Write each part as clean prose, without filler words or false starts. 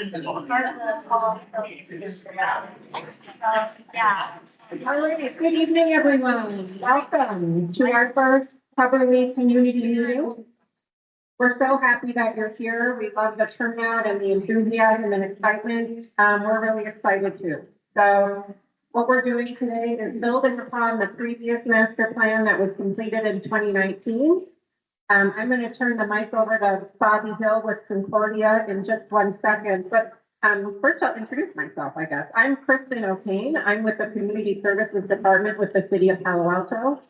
part of the call. Yeah. All right, good evening, everyone. Welcome to our first Cubberley community meeting. We're so happy that you're here. We love the turnout and the enthusiasm and excitement. We're really excited too. So what we're doing today is building upon the previous master plan that was completed in 2019. I'm going to turn the mic over to Bobby Hill with Concordia in just 1 second, but first I'll introduce myself, I guess. I'm Kristen O'Kane. I'm with the Community Services Department with the City of Palo Alto.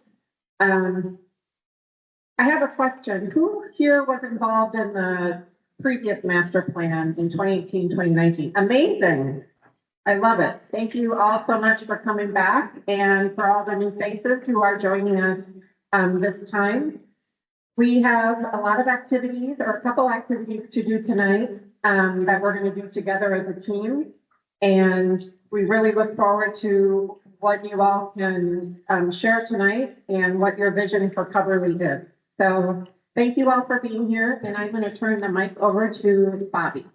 I have a question. Who here was involved in the previous master plan in 2018, 2019? Amazing. I love it. Thank you all so much for coming back and for all the new faces who are joining us this time. We have a lot of activities or a couple activities to do tonight that we're going to do together as a team. And we really look forward to what you all can share tonight and what your vision for Cubberley is. So thank you all for being here. And I'm going to turn the mic over to Bobby.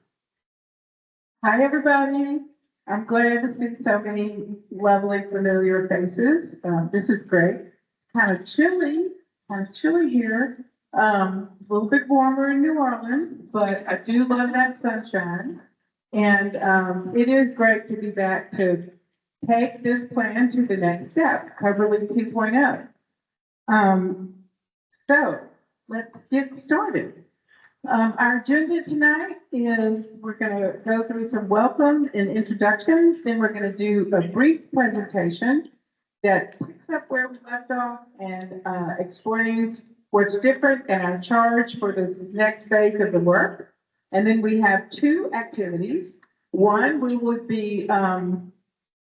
Hi, everybody. I'm glad to see so many lovely, familiar faces. This is great. Kind of chilly here. A little bit warmer in New Orleans, but I do love that sunshine. And it is great to be back to take this plan to the next step, Cubberley 2.0. So let's get started. Our agenda tonight is we're going to go through some welcome and introductions. Then we're going to do a brief presentation that picks up where we left off and explains what's different and our charge for the next phase of the work. And then we have two activities. One, we would be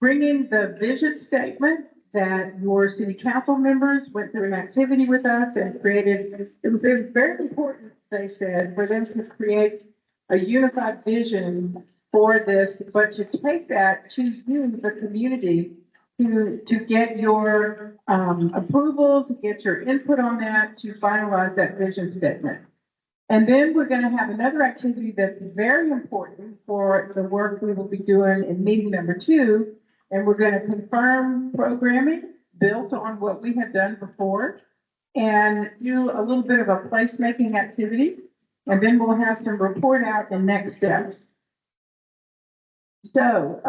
bringing the vision statement that your city council members went through an activity with us and created. It was very important, they said, for them to create a unified vision for this, but to take that to you, the community, to get your approval, to get your input on that, to finalize that vision statement. And then we're going to have another activity that's very important for the work we will be doing in meeting number 2. And we're going to confirm programming built on what we have done before and do a little bit of a placemaking activity. And then we'll have some report out and next steps. So,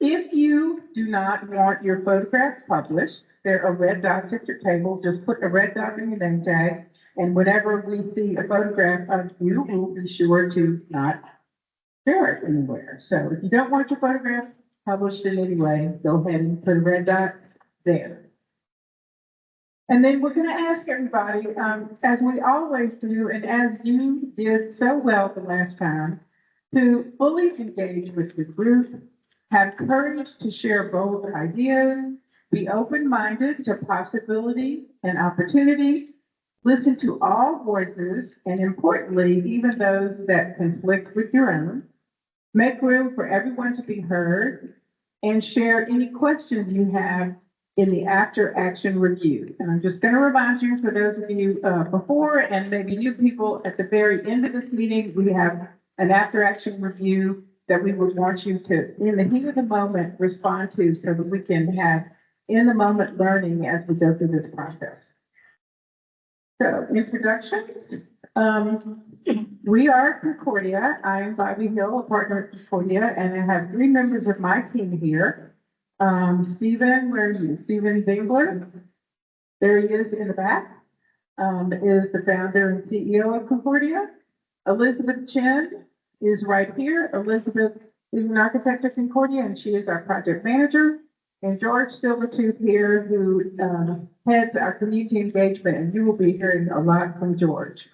if you do not want your photographs published, there are red dots at your table. Just put a red dot in your name tag. And whenever we see a photograph of you, we'll be sure to not share it anywhere. So if you don't want your photograph published in any way, go ahead and put a red dot there. And then we're going to ask everybody, as we always do, and as you did so well the last time, to fully engage with the group, have courage to share bold ideas, be open-minded to possibility and opportunity, listen to all voices, and importantly, even those that conflict with your own, make room for everyone to be heard, and share any questions you have in the after-action review. And I'm just going to remind you, for those of you before and maybe new people, at the very end of this meeting, we have an after-action review that we would want you to, in the heat of the moment, respond to so that we can have in-the-moment learning as we go through this process. So, introductions. We are Concordia. I am Bobby Hill, a partner at Concordia, and I have 3 members of my team here. Stephen, where are you? Stephen Dingler. There he is in the back. Is the founder and CEO of Concordia. Elizabeth Chen is right here. Elizabeth is an architect at Concordia, and she is our project manager. And George Silvertooth here, who heads our community engagement, and you will be hearing a lot from George.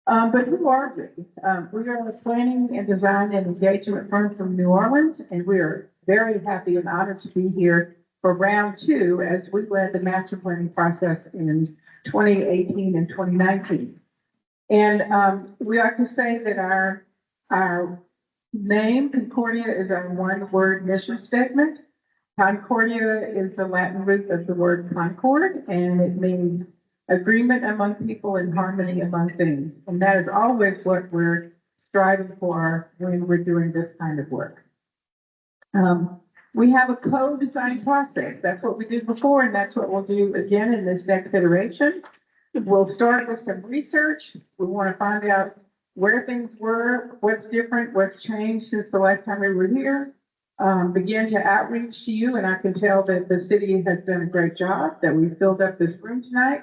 But who are we? We are a planning and design and engagement firm from New Orleans, and we are very happy and honored to be here for round 2 as we led the master planning process in 2018 and 2019. And we like to say that our name, Concordia, is our one-word mission statement. Concordia is the Latin root of the word concord, and it means agreement among people and harmony among things. And that is always what we're striving for when we're doing this kind of work. We have a co-design process. That's what we did before, and that's what we'll do again in this next iteration. We'll start with some research. We want to find out where things were, what's different, what's changed since the last time we were here. Begin to outreach to you, and I can tell that the city has done a great job, that we filled up this room tonight.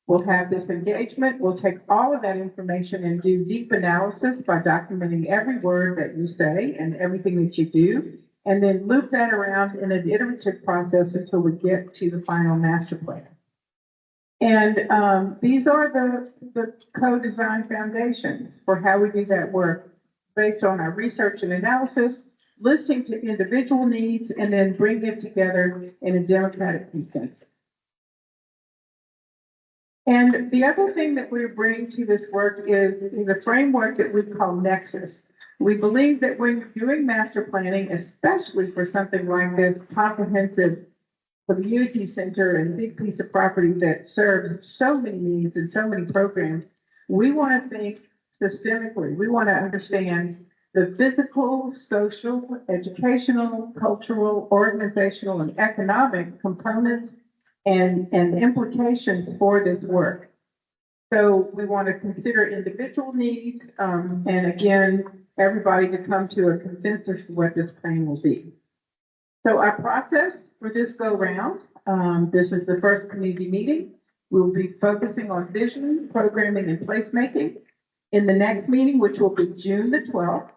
We'll have this engagement. We'll take all of that information and do deep analysis by documenting every word that you say and everything that you do, and then loop that around in an iterative process until we get to the final master plan. And these are the co-design foundations for how we do that work based on our research and analysis, listening to individual needs, and then bring them together in a democratic consensus. And the other thing that we bring to this work is the framework that we call Nexus. We believe that when you're doing master planning, especially for something like this comprehensive community center and big piece of property that serves so many needs and so many programs, we want to think systemically. We want to understand the physical, social, educational, cultural, organizational, and economic components and implications for this work. So we want to consider individual needs, and again, everybody to come to a consensus for what this plan will be. So our process for this go round, this is the first community meeting. We'll be focusing on vision, programming, and placemaking. In the next meeting, which will be June the 12th,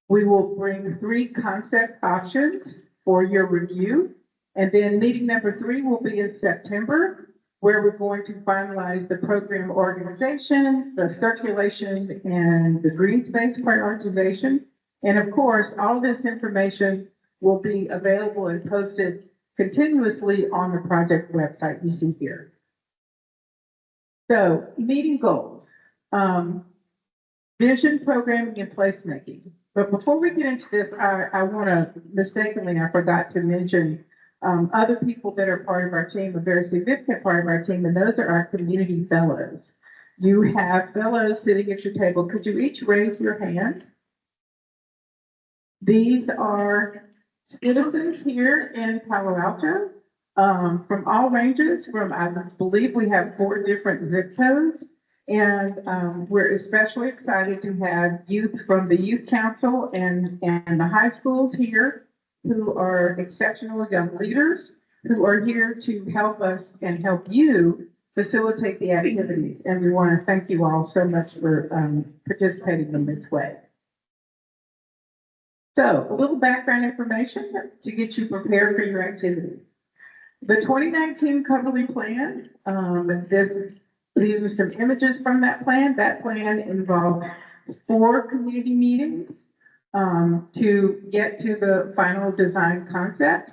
we will bring 3 concept options for your review. And then meeting number 3 will be in September, where we're going to finalize the program organization, the circulation, and the green space prioritization. And of course, all this information will be available and posted continuously on the project website you see here. So, meeting goals, vision, programming, and placemaking. But before we get into this, I want to, mistakenly, I forgot to mention other people that are part of our team, a very significant part of our team, and those are our community fellows. You have fellows sitting at your table. Could you each raise your hand? These are citizens here in Palo Alto, from all ranges, I believe we have 4 different zip codes. And we're especially excited to have youth from the Youth Council and the high schools here who are exceptional young leaders who are here to help us and help you facilitate the activities. And we want to thank you all so much for participating in this way. So, a little background information to get you prepared for your activities. The 2019 Cubberley Plan, these are some images from that plan. That plan involved 4 community meetings to get to the final design concept.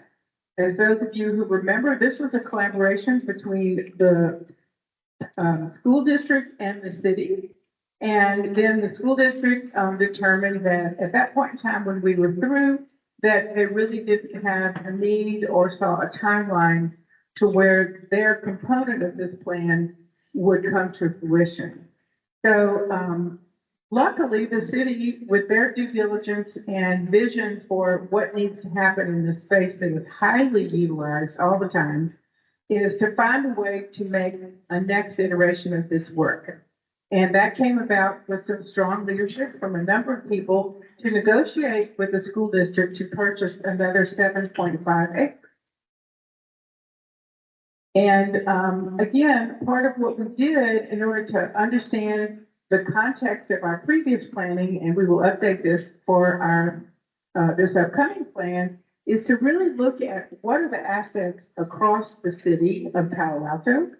As those of you who remember, this was a collaboration between the school district and the city. And then the school district determined that at that point in time when we were through, that they really didn't have a need or saw a timeline to where their component of this plan would come to fruition. So luckily, the city, with their due diligence and vision for what needs to happen in this space that is highly utilized all the time, is to find a way to make a next iteration of this work. And that came about with some strong leadership from a number of people to negotiate with the school district to purchase another 7.5 acres. And again, part of what we did in order to understand the context of our previous planning, and we will update this for our this upcoming plan, is to really look at what are the assets across the city of Palo Alto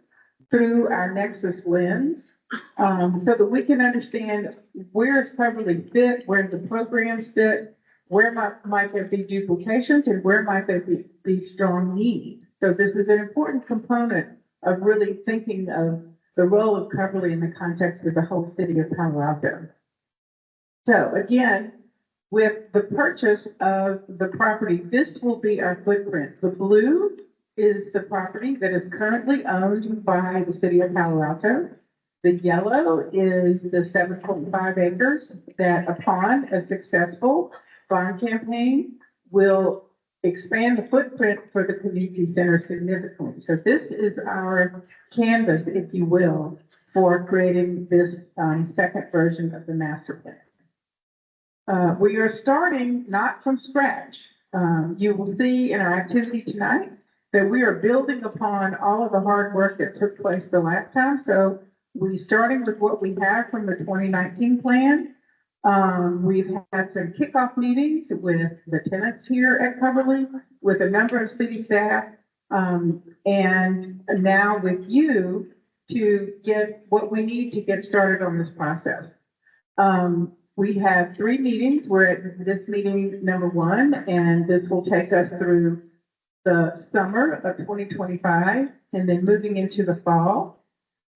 through our Nexus lens, so that we can understand where it's probably fit, where the programs fit, where might there be duplications, and where might there be strong needs. So this is an important component of really thinking of the role of Cubberley in the context of the whole city of Palo Alto. So again, with the purchase of the property, this will be our footprint. The blue is the property that is currently owned by the city of Palo Alto. The yellow is the 7.5 acres that upon a successful bond campaign will expand the footprint for the community center significantly. So this is our canvas, if you will, for creating this second version of the master plan. We are starting not from scratch. You will see in our activity tonight that we are building upon all of the hard work that took place the last time. So we starting with what we have from the 2019 plan. We've had some kickoff meetings with the tenants here at Cubberley, with a number of city staff, and now with you to get what we need to get started on this process. We have 3 meetings. We're at this meeting number 1, and this will take us through the summer of 2025 and then moving into the fall.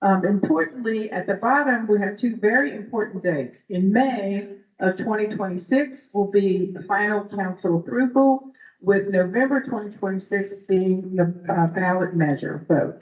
Importantly, at the bottom, we have 2 very important dates. In May of 2026 will be the final council approval, with November 2026 being the ballot measure vote.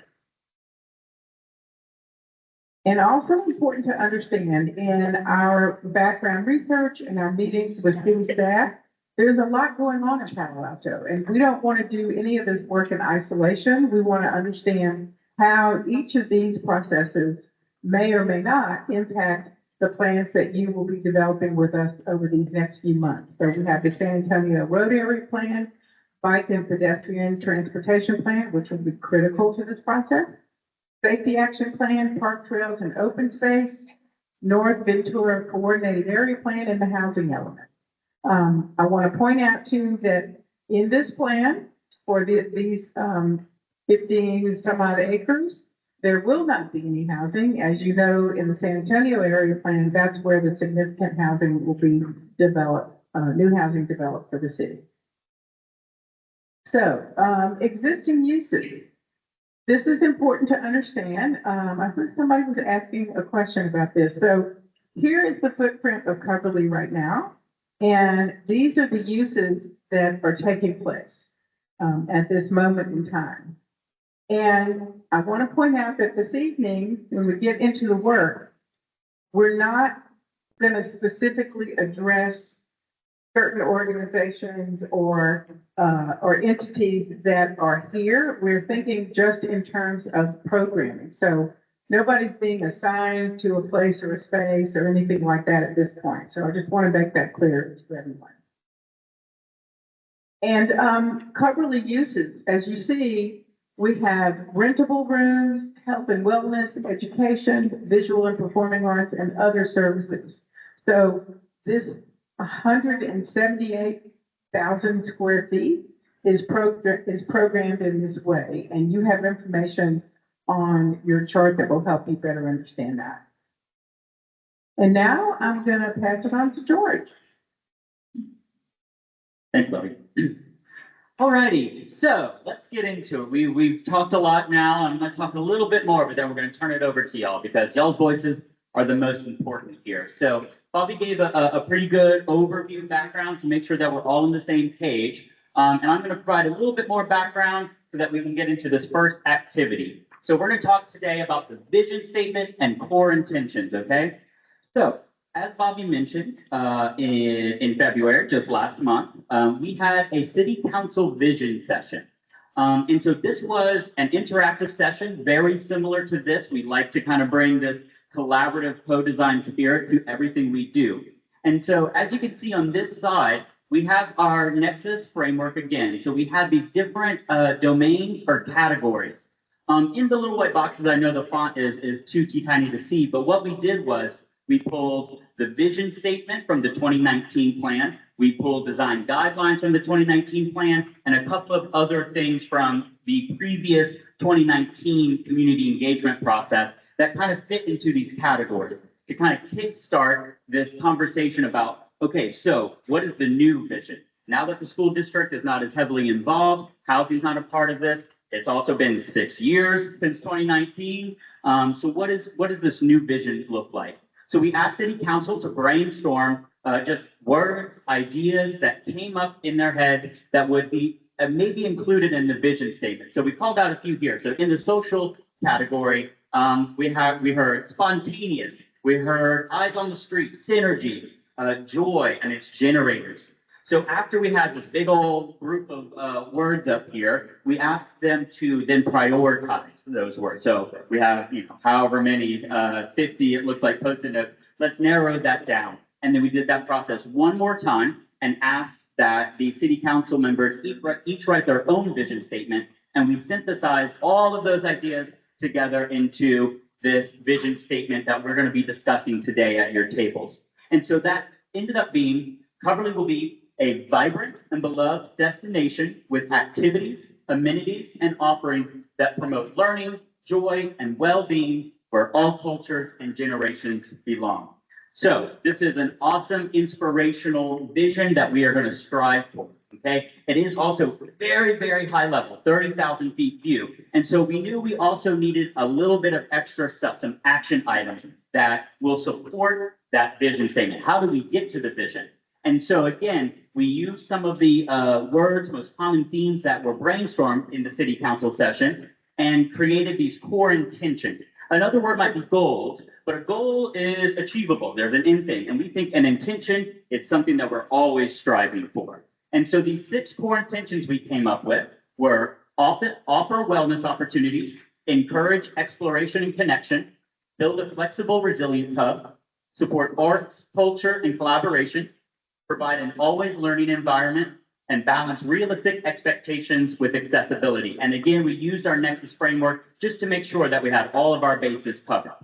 And also important to understand in our background research and our meetings with city staff, there's a lot going on in Palo Alto, and we don't want to do any of this work in isolation. We want to understand how each of these processes may or may not impact the plans that you will be developing with us over these next few months. So we have the San Antonio Road Area Plan, Bike and Pedestrian Transportation Plan, which will be critical to this process, Safety Action Plan, Park Trails and Open Space, North Ventura Coordinated Area Plan, and the housing element. I want to point out too that in this plan for these 15 some odd acres, there will not be any housing. As you know, in the San Antonio area plan, that's where the significant housing will be developed, new housing developed for the city. So, existing uses. This is important to understand. I heard somebody was asking a question about this. So here is the footprint of Cubberley right now. And these are the uses that are taking place at this moment in time. And I want to point out that this evening, when we get into the work, we're not going to specifically address certain organizations or entities that are here. We're thinking just in terms of programming. So nobody's being assigned to a place or a space or anything like that at this point. So I just want to make that clear to everyone. And Cubberley uses, as you see, we have rentable rooms, health and wellness, education, visual and performing arts, and other services. So this 178,000 square feet is programmed in this way, and you have information on your chart that will help you better understand that. And now I'm going to pass it on to George. Thanks, Bobby. Alrighty, so let's get into it. We've talked a lot now. I'm going to talk a little bit more, but then we're going to turn it over to y'all because y'all's voices are the most important here. So Bobby gave a pretty good overview background to make sure that we're all on the same page. And I'm going to provide a little bit more background so that we can get into this first activity. So we're going to talk today about the vision statement and core intentions, okay? So as Bobby mentioned, in February, just last month, we had a city council vision session. And so this was an interactive session, very similar to this. We like to kind of bring this collaborative co-design spirit to everything we do. And so as you can see on this side, we have our Nexus framework again. So we have these different domains or categories. In the little white boxes, I know the font is too tiny to see, but what we did was we pulled the vision statement from the 2019 plan. We pulled design guidelines from the 2019 plan and a couple of other things from the previous 2019 community engagement process that kind of fit into these categories to kind of kickstart this conversation about, okay, so what is the new vision? Now that the school district is not as heavily involved, housing's not a part of this. It's also been 6 years since 2019. So what does this new vision look like? So we asked City Council to brainstorm just words, ideas that came up in their heads that would be maybe included in the vision statement. So we called out a few here. So in the social category, We heard spontaneous, we heard eyes on the street, synergies, joy, and its generators. So after we had this big old group of words up here, we asked them to then prioritize those words. So we have, however many, 50, it looks like Post-it notes. Let's narrow that down. And then we did that process one more time and asked that the city council members each write their own vision statement. And we synthesized all of those ideas together into this vision statement that we're going to be discussing today at your tables. And so that ended up being, Cubberley will be a vibrant and beloved destination with activities, amenities, and offerings that promote learning, joy, and well-being where all cultures and generations belong. So this is an awesome inspirational vision that we are going to strive for, okay? It is also very, very high level, 30,000 feet view. And so we knew we also needed a little bit of extra stuff, some action items that will support that vision statement. How do we get to the vision? And so again, we used some of the words, most common themes that were brainstormed in the city council session and created these core intentions. Another word might be goals, but a goal is achievable. There's an end thing. And we think an intention is something that we're always striving for. And so these 6 core intentions we came up with were offer wellness opportunities, encourage exploration and connection, build a flexible, resilient hub, support arts, culture, and collaboration, provide an always learning environment, and balance realistic expectations with accessibility. And again, we used our Nexus framework just to make sure that we had all of our bases covered.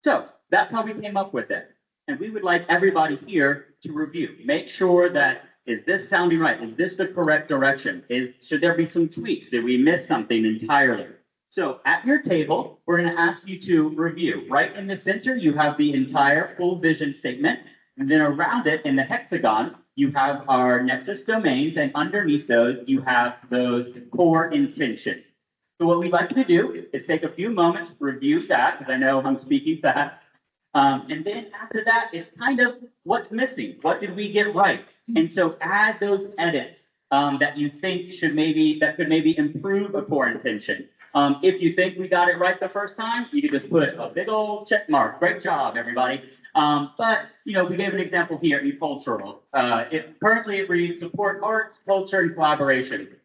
So that's how we came up with it. And we would like everybody here to review. Make sure that, is this sounding right? Is this the correct direction? Should there be some tweaks? Did we miss something entirely? So at your table, we're going to ask you to review. Right in the center, you have the entire full vision statement. And then around it in the hexagon, you have our Nexus domains, and underneath those, you have those core intentions. So what we'd like to do is take a few moments, review that, because I know I'm speaking fast. And then after that, it's kind of what's missing. What did we get right? And so add those edits that you think could maybe improve a core intention. If you think we got it right the first time, you can just put a big old check mark. Great job, everybody. But we gave an example here in cultural. Currently it reads support arts, culture, and collaboration.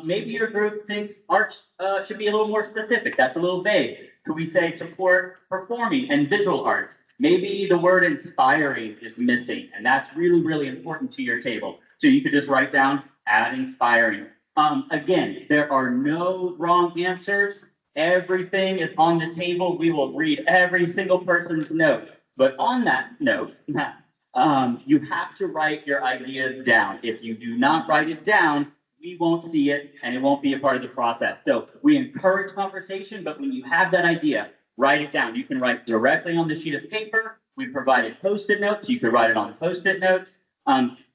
Maybe your group thinks arts should be a little more specific. That's a little vague. Could we say support performing and visual arts? Maybe the word inspiring is missing, and that's really, really important to your table. So you could just write down add inspiring. Again, there are no wrong answers. Everything is on the table. We will read every single person's note. But on that note, you have to write your ideas down. If you do not write it down, we won't see it and it won't be a part of the process. So we encourage conversation, but when you have that idea, write it down. You can write directly on the sheet of paper. We provided Post-it notes. You could write it on Post-it notes.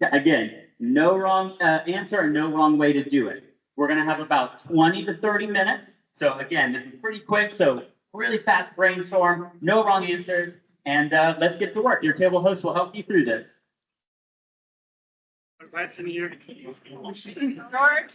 Again, no wrong answer and no wrong way to do it. We're going to have about 20 to 30 minutes. So again, this is pretty quick. So really fast brainstorm, no wrong answers. And let's get to work. Your table host will help you through this. That's in here. George.